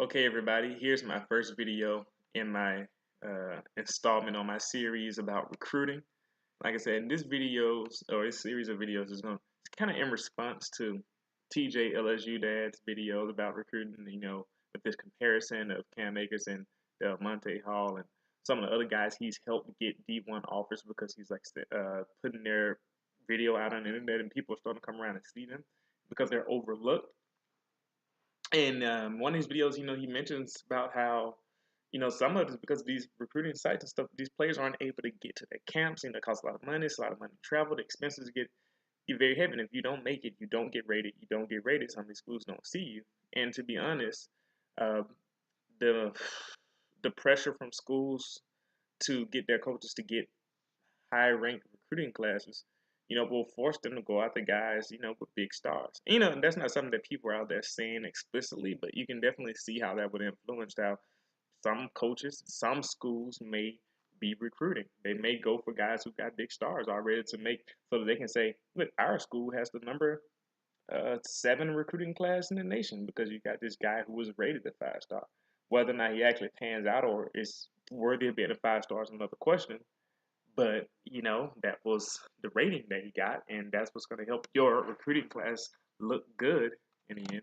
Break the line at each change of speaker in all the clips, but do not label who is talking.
Okay, everybody, here's my first video in my installment on my series about recruiting. Like I said, this series of videos is it's kind of in response to TJ LSU Dad's videos about recruiting, with this comparison of Cam Akers and Delmonte Hall and some of the other guys he's helped get D1 offers because he's putting their video out on the internet and people are starting to come around and see them because they're overlooked. And one of his videos, he mentions about how, some of it is because of these recruiting sites and stuff, these players aren't able to get to their camps. It costs a lot of money. It's a lot of money to travel. The expenses get very heavy. And if you don't make it, you don't get rated. You don't get rated. Some of these schools don't see you. And to be honest, uh, the the pressure from schools to get their coaches to get high ranked recruiting classes, will force them to go after guys, with big stars. And that's not something that people are out there saying explicitly, but you can definitely see how that would influence how some coaches, some schools may be recruiting. They may go for guys who got big stars already to make so that they can say, look, our school has the number 7 recruiting class in the nation because you got this guy who was rated a 5-star. Whether or not he actually pans out or is worthy of being a 5-star is another question. But, that was the rating that he got, and that's what's going to help your recruiting class look good in the end.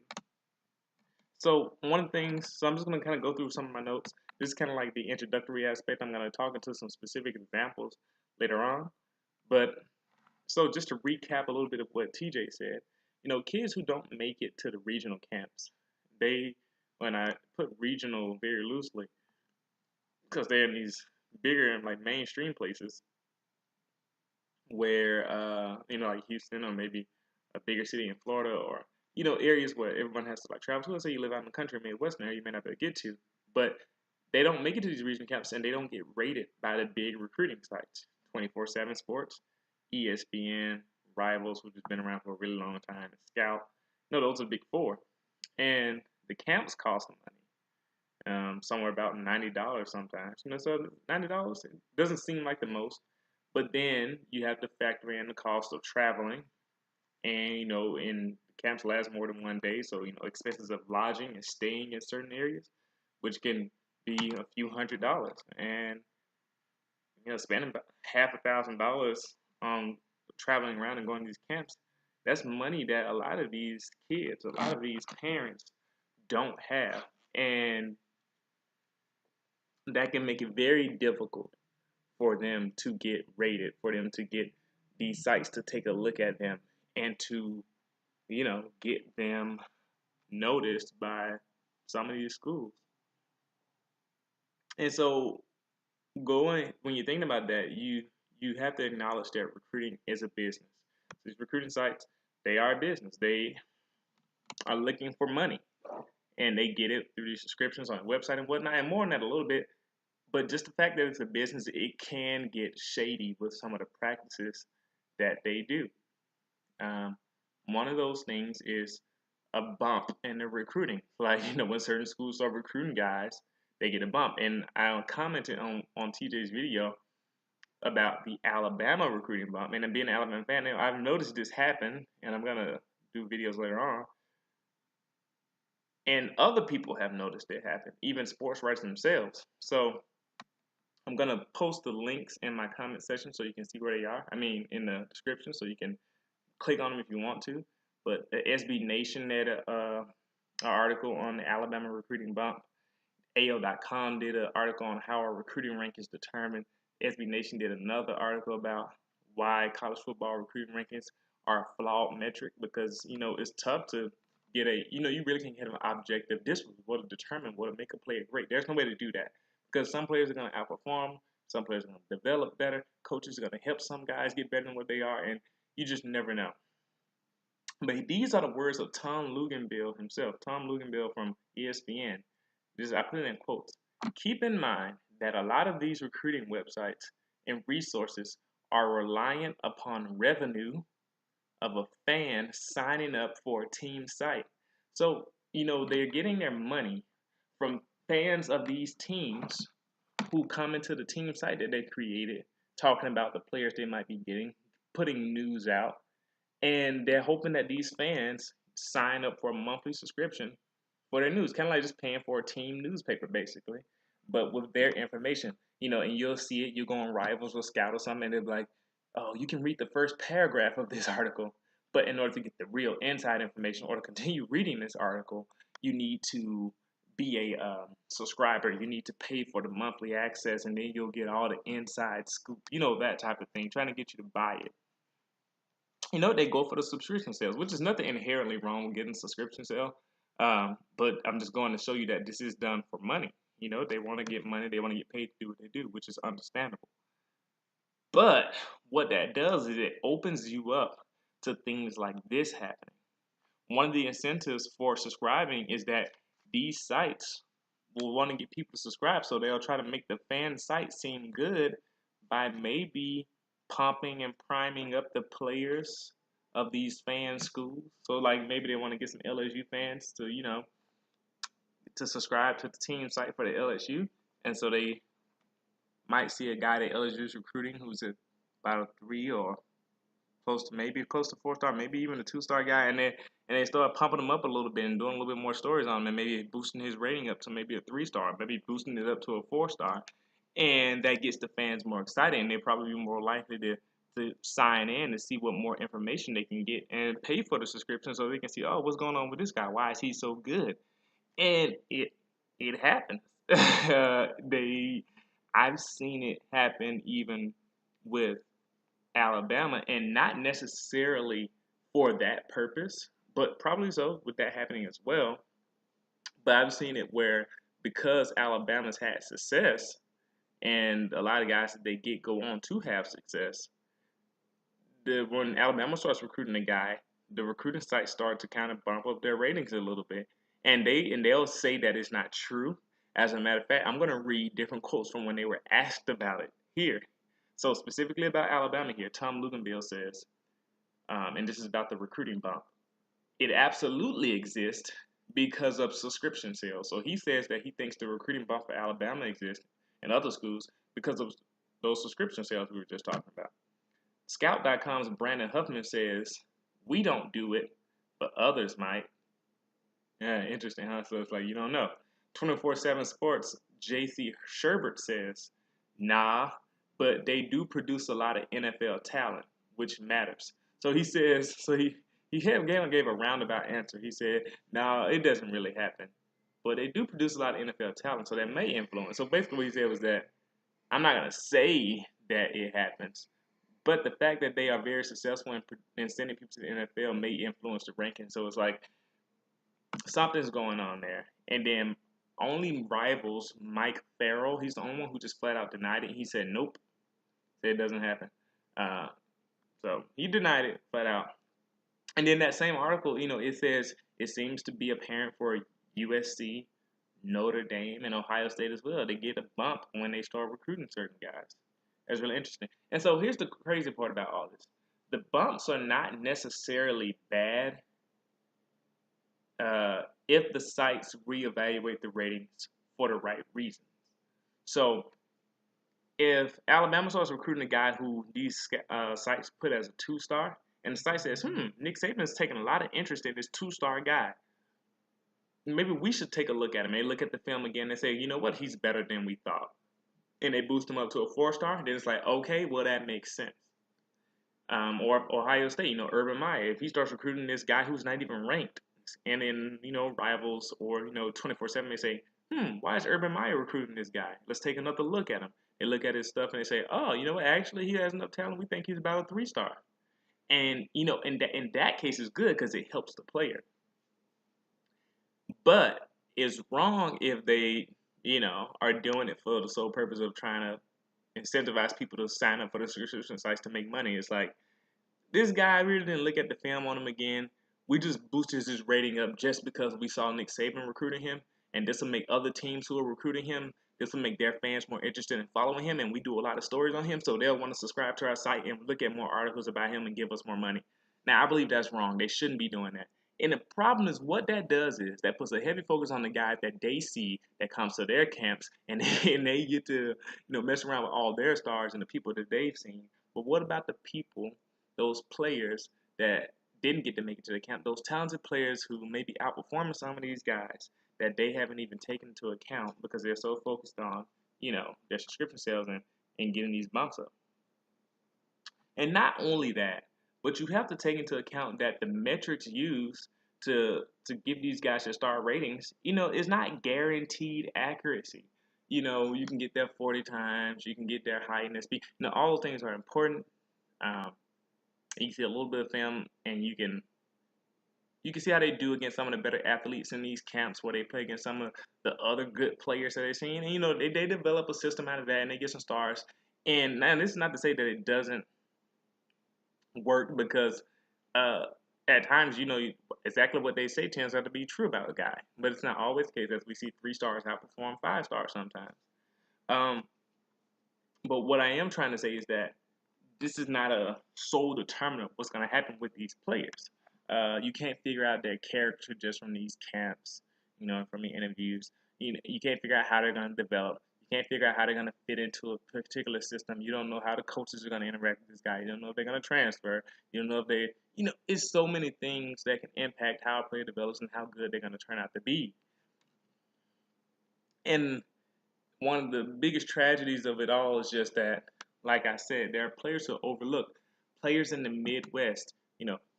So one of the things, so I'm just going to kind of go through some of my notes. This is kind of like the introductory aspect. I'm going to talk into some specific examples later on. But so just to recap a little bit of what TJ said, kids who don't make it to the regional camps, when I put regional very loosely, because they're in these bigger and like mainstream places, where like Houston or maybe a bigger city in Florida or areas where everyone has to like travel to. Let's say you live out in the country, Midwestern area, you may not be able to get to, but they don't make it to these regional camps and they don't get rated by the big recruiting sites. 24/7 Sports, ESPN, Rivals, which has been around for a really long time, and Scout. Those are big four, and the camps cost money. Somewhere about $90 sometimes. So $90 doesn't seem like the most. But then you have to factor in the cost of traveling, and in camps last more than one day, so expenses of lodging and staying in certain areas, which can be a few $100s, and spending about $1,000 on traveling around and going to these camps. That's money that a lot of these kids, a lot of these parents don't have, and that can make it very difficult for them to get rated, for them to get these sites to take a look at them and to, get them noticed by some of these schools. And so when you're thinking about that, you have to acknowledge that recruiting is a business. These recruiting sites, they are a business. They are looking for money. And they get it through these subscriptions on the website and whatnot, and more than that a little bit. But just the fact that it's a business, it can get shady with some of the practices that they do. One of those things is a bump in the recruiting. Like, when certain schools start recruiting guys, they get a bump. And I commented on TJ's video about the Alabama recruiting bump. And being an Alabama fan, I've noticed this happen, and I'm going to do videos later on. And other people have noticed it happen, even sports writers themselves. So I'm going to post the links in my comment section so you can see where they are. In the description, so you can click on them if you want to. But the SB Nation had an article on the Alabama recruiting bump. AO.com did an article on how our recruiting rank is determined. SB Nation did another article about why college football recruiting rankings are a flawed metric because, it's tough to get you really can't get an objective. This will determine what will make a player great. There's no way to do that because some players are going to outperform, some players are going to develop better, coaches are going to help some guys get better than what they are, and you just never know. But these are the words of Tom Luginbill himself, Tom Luginbill from ESPN. I put it in quotes. Keep in mind that a lot of these recruiting websites and resources are reliant upon revenue of a fan signing up for a team site. So, they're getting their money from fans of these teams who come into the team site that they created, talking about the players they might be getting, putting news out, and they're hoping that these fans sign up for a monthly subscription for their news, kind of like just paying for a team newspaper, basically, but with their information. And you'll see it. You go on Rivals or Scout or something, and they're like, "Oh, you can read the first paragraph of this article." But in order to get the real inside information or to continue reading this article, you need to be a subscriber. You need to pay for the monthly access, and then you'll get all the inside scoop. That type of thing, trying to get you to buy it. They go for the subscription sales, which is nothing inherently wrong with getting a subscription sale. But I'm just going to show you that this is done for money. They want to get money, they want to get paid to do what they do, which is understandable. But what that does is it opens you up to things like this happening. One of the incentives for subscribing is that these sites will want to get people to subscribe, so they'll try to make the fan site seem good by maybe pumping and priming up the players of these fan schools. So like maybe they want to get some LSU fans to subscribe to the team site for the LSU, and so they might see a guy that LSU is recruiting who's about a 3 or close to 4-star, maybe even a 2-star guy, and they start pumping him up a little bit and doing a little bit more stories on him, and maybe boosting his rating up to maybe a 3-star, maybe boosting it up to a 4-star, and that gets the fans more excited, and they're probably more likely to sign in to see what more information they can get and pay for the subscription so they can see, oh, what's going on with this guy? Why is he so good? And it happens. I've seen it happen even with Alabama, and not necessarily for that purpose, but probably so with that happening as well. But I've seen it where because Alabama's had success, and a lot of guys that they get go on to have success, when Alabama starts recruiting a guy, the recruiting sites start to kind of bump up their ratings a little bit, and they'll say that it's not true. As a matter of fact, I'm going to read different quotes from when they were asked about it here. So specifically about Alabama here, Tom Luganville says, and this is about the recruiting bump. It absolutely exists because of subscription sales. So he says that he thinks the recruiting bump for Alabama exists and other schools because of those subscription sales we were just talking about. Scout.com's Brandon Huffman says, we don't do it, but others might. Yeah, interesting, huh? So it's like, you don't know. 24/7 Sports, J.C. Sherbert says, nah, but they do produce a lot of NFL talent, which matters. So he says, he gave a roundabout answer. He said, no, it doesn't really happen. But they do produce a lot of NFL talent, so that may influence. So basically what he said was that I'm not going to say that it happens, but the fact that they are very successful in sending people to the NFL may influence the ranking. So it's like something's going on there. And then only Rivals, Mike Farrell, he's the only one who just flat out denied it. He said, nope, said it doesn't happen. So he denied it flat out. And then that same article, it says it seems to be apparent for USC, Notre Dame, and Ohio State as well. They get a bump when they start recruiting certain guys. That's really interesting. And so here's the crazy part about all this. The bumps are not necessarily bad if the sites reevaluate the ratings for the right reasons. So if Alabama starts recruiting a guy who these sites put as a 2-star, and the site says, Nick Saban's taking a lot of interest in this 2-star guy, maybe we should take a look at him. They look at the film again and say, you know what, he's better than we thought. And they boost him up to a 4-star, then it's like, okay, well, that makes sense. Or Ohio State, Urban Meyer, if he starts recruiting this guy who's not even ranked, and then, Rivals or, 24/7 may say, why is Urban Meyer recruiting this guy? Let's take another look at him. They look at his stuff and they say, oh, you know what, actually, he has enough talent. We think he's about a 3-star. And, in that case, it's good because it helps the player. But it's wrong if they, are doing it for the sole purpose of trying to incentivize people to sign up for the subscription sites to make money. It's like, this guy really didn't look at the film on him again. We just boosted his rating up just because we saw Nick Saban recruiting him, and this will make other teams who are recruiting him, this will make their fans more interested in following him, and we do a lot of stories on him, so they'll want to subscribe to our site and look at more articles about him and give us more money. Now, I believe that's wrong. They shouldn't be doing that. And the problem is what that does is that puts a heavy focus on the guys that they see that comes to their camps, and they get to mess around with all their stars and the people that they've seen. But what about the people, those players that didn't get to make it to the camp, those talented players who may be outperforming some of these guys that they haven't even taken into account because they're so focused on, their subscription sales and getting these bumps up. And not only that, but you have to take into account that the metrics used to give these guys their star ratings, is not guaranteed accuracy. You can get there 40 times, you can get there high in speed. All those things are important. You can see a little bit of film, and you can see how they do against some of the better athletes in these camps where they play against some of the other good players that they're seeing. And, they develop a system out of that, and they get some stars. And now this is not to say that it doesn't work, because at times, exactly what they say tends out to be true about a guy. But it's not always the case, as we see 3 stars outperform 5 stars sometimes. But what I am trying to say is that this is not a sole determinant of what's going to happen with these players. You can't figure out their character just from these camps, from the interviews. You can't figure out how they're going to develop. You can't figure out how they're going to fit into a particular system. You don't know how the coaches are going to interact with this guy. You don't know if they're going to transfer. You don't know if they, it's so many things that can impact how a player develops and how good they're going to turn out to be. And one of the biggest tragedies of it all is just that, like I said, there are players who are overlooked. Players in the Midwest,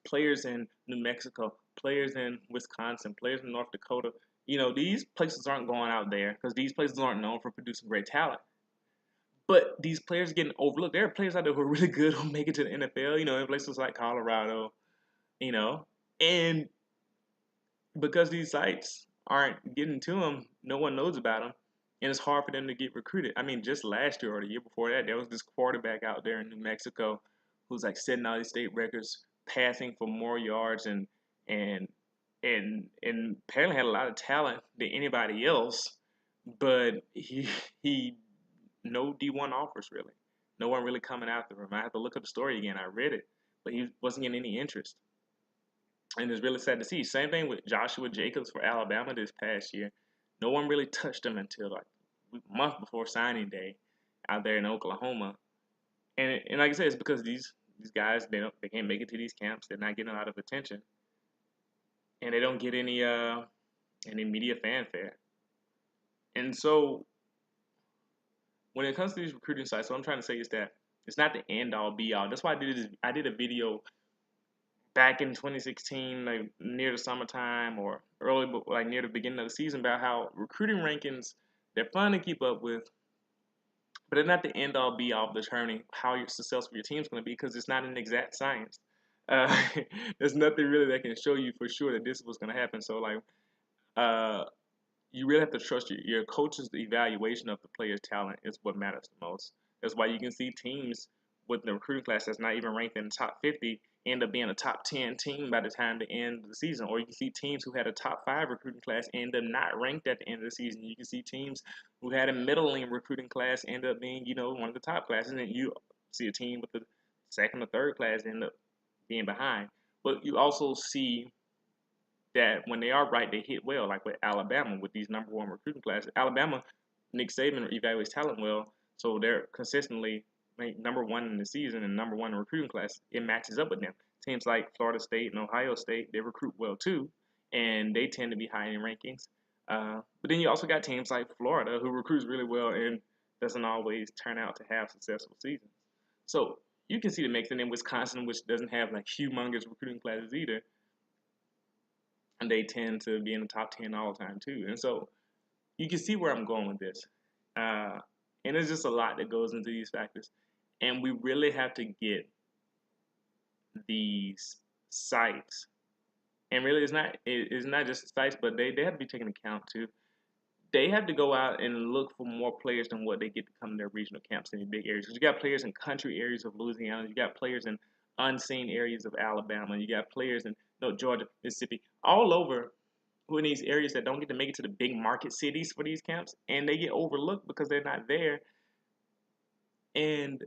players in New Mexico, players in Wisconsin, players in North Dakota. These places aren't going out there because these places aren't known for producing great talent. But these players are getting overlooked. There are players out there who are really good who make it to the NFL, in places like Colorado, and because these sites aren't getting to them, no one knows about them, and it's hard for them to get recruited. I mean, just last year or the year before that, there was this quarterback out there in New Mexico who's like setting all these state records, passing for more yards, and apparently had a lot of talent than anybody else, but he no D1 offers really. No one really coming after him. I have to look up the story again. I read it, but he wasn't getting any interest. And it's really sad to see. Same thing with Joshua Jacobs for Alabama this past year. No one really touched him until like a month before signing day out there in Oklahoma. And like I said, it's because these guys they can't make it to these camps. They're not getting a lot of attention, and they don't get any media fanfare. And so when it comes to these recruiting sites, what I'm trying to say is that it's not the end all be all. That's why I did a video back in 2016, like near the summertime or early, like near the beginning of the season, about how recruiting rankings, they're fun to keep up with, but they're not the end all be all of determining how successful your team's going to be, because it's not an exact science. Uh, there's nothing really that can show you for sure that this is what's going to happen. So like, you really have to trust your coach's evaluation of the player's talent is what matters the most. That's why you can see teams with the recruiting class that's not even ranked in the top 50 end up being a top 10 team by the time the end of the season. Or you can see teams who had a top 5 recruiting class end up not ranked at the end of the season. You can see teams who had a middling recruiting class end up being, one of the top classes. And you see a team with the second or third class end up being behind. But you also see that when they are right, they hit well, like with Alabama with these number 1 recruiting classes. Alabama, Nick Saban evaluates talent well, so they're consistently ranked number 1 in the season and number 1 in recruiting class. It matches up with them. Teams like Florida State and Ohio State, they recruit well too, and they tend to be high in rankings. But then you also got teams like Florida who recruits really well and doesn't always turn out to have successful seasons. So you can see the mix. And then Wisconsin, which doesn't have like humongous recruiting classes either, and they tend to be in the top 10 all the time too. And so you can see where I'm going with this. And there's just a lot that goes into these factors. And we really have to get these sites. And really, it's not just sites, but they have to be taken account too. They have to go out and look for more players than what they get to come to their regional camps in the big areas. Because you got players in country areas of Louisiana. You got players in unseen areas of Alabama. You got players in Georgia, Mississippi, all over, who in these areas that don't get to make it to the big market cities for these camps, and they get overlooked because they're not there. And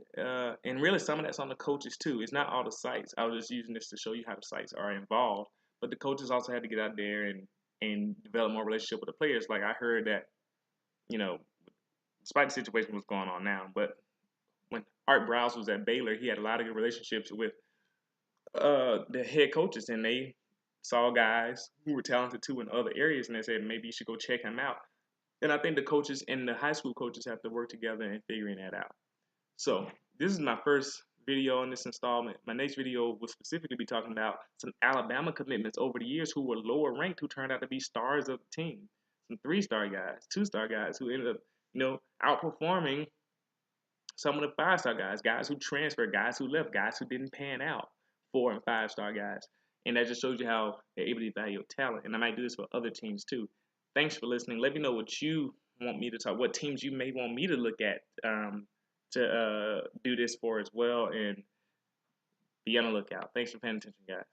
really, some of that's on the coaches too. It's not all the sites. I was just using this to show you how the sites are involved, but the coaches also had to get out there and develop more relationship with the players. Like I heard that, despite the situation was going on now, but when Art Browse was at Baylor, he had a lot of good relationships with the head coaches, and they saw guys who were talented too in other areas, and they said maybe you should go check him out. And I think the coaches and the high school coaches have to work together in figuring that out. So this is my first video on this installment. My next video will specifically be talking about some Alabama commitments over the years who were lower ranked, who turned out to be stars of the team. Some 3-star guys, 2-star guys who ended up, outperforming some of the 5-star guys, guys who transferred, guys who left, guys who didn't pan out, 4 and 5-star guys. And that just shows you how they're able to evaluate talent. And I might do this for other teams too. Thanks for listening. Let me know what you want me to talk, what teams you may want me to look at to do this for as well, and be on the lookout. Thanks for paying attention, guys.